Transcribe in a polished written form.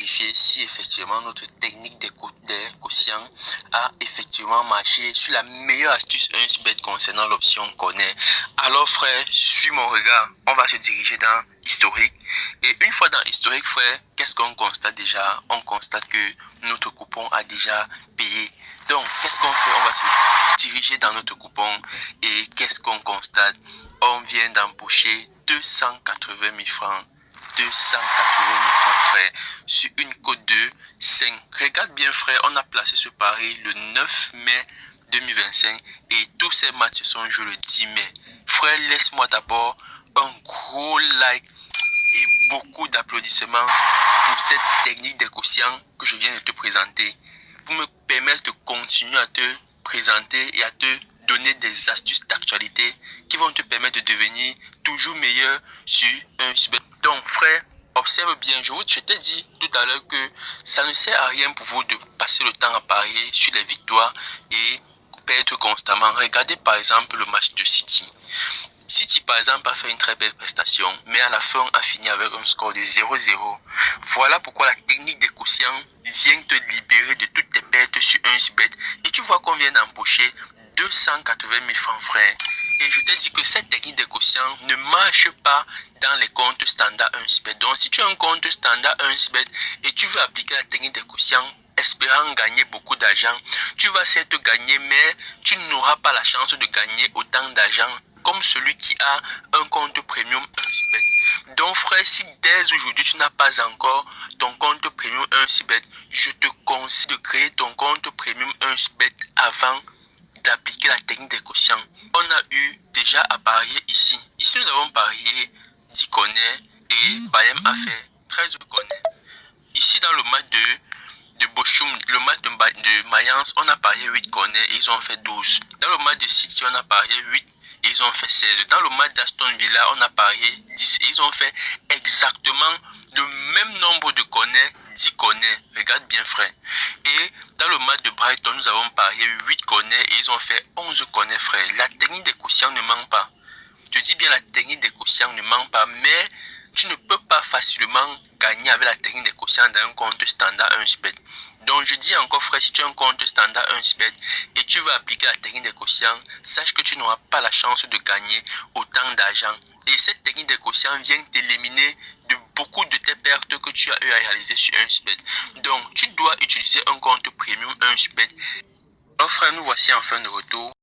vérifier si effectivement notre technique des quotients a effectivement marché sur la meilleure astuce 1xBet concernant l'option connaît. Alors frère, suis mon regard, on va se diriger dans historique. Et une fois dans historique frère, qu'est-ce qu'on constate déjà? On constate que notre coupon a déjà payé. Donc qu'est-ce qu'on fait? On va se diriger dans notre coupon et qu'est-ce qu'on constate? On vient d'empocher 280 000 francs. 280 000 francs frère sur une cote de 5. Regarde bien frère, on a placé ce pari le 9 mai 2025 et tous ces matchs sont joués le 10 mai. Frère, laisse-moi d'abord un gros like et beaucoup d'applaudissements pour cette technique des quotients que je viens de te présenter. Pour me permettre de continuer à te présenter et à te donner des astuces d'actualité qui vont te permettre de devenir toujours meilleur sur un super. Donc frère, observe bien, je t'ai dit tout à l'heure que ça ne sert à rien pour vous de passer le temps à parier sur les victoires et perdre constamment. Regardez par exemple le match de City. City par exemple a fait une très belle prestation, mais à la fin a fini avec un score de 0-0. Voilà pourquoi la technique des quotients vient te libérer de toutes tes pertes sur 1xBet et tu vois qu'on vient d'empocher 280 000 francs frère. Et je t'ai dit que cette technique des quotients ne marche pas dans les comptes standard 1xBet. Donc si tu as un compte standard 1xBet et tu veux appliquer la technique des quotients espérant gagner beaucoup d'argent, tu vas certes gagner, mais tu n'auras pas la chance de gagner autant d'argent comme celui qui a un compte premium 1xBet. Donc frère, si dès aujourd'hui tu n'as pas encore ton compte premium 1xBet, je te conseille de créer ton compte premium 1xBet avant d'appliquer la technique des quotients. On a eu déjà à parier ici. Ici nous avons parié 10 connaît et Bayern a fait 13 connaît. Ici dans le match de Bochum, le match de Mayence, on a parié 8 connaît et ils ont fait 12. Dans le match de City, on a parié 8 et ils ont fait 16. Dans le match d'Aston Villa, on a parié 10 et ils ont fait exactement le même nombre de connaît, 10 connaît. Regarde bien frère. Et dans le match de Brighton, nous avons parié 8 connaît et ils ont fait 11 connaît frère. La technique des quotients ne manque pas. Je dis bien la technique des quotients ne manque pas, mais tu ne peux pas facilement gagner avec la technique des quotients dans un compte standard 1xBet. Donc je dis encore frère, si tu as un compte standard 1xBet et tu veux appliquer la technique des quotients, sache que tu n'auras pas la chance de gagner autant d'argent. Et cette technique des quotients vient t'éliminer de beaucoup de tes pertes que tu as eu à réaliser sur 1xBet. Donc tu dois utiliser un compte premium 1xBet. Alors frère, nous voici en fin de retour.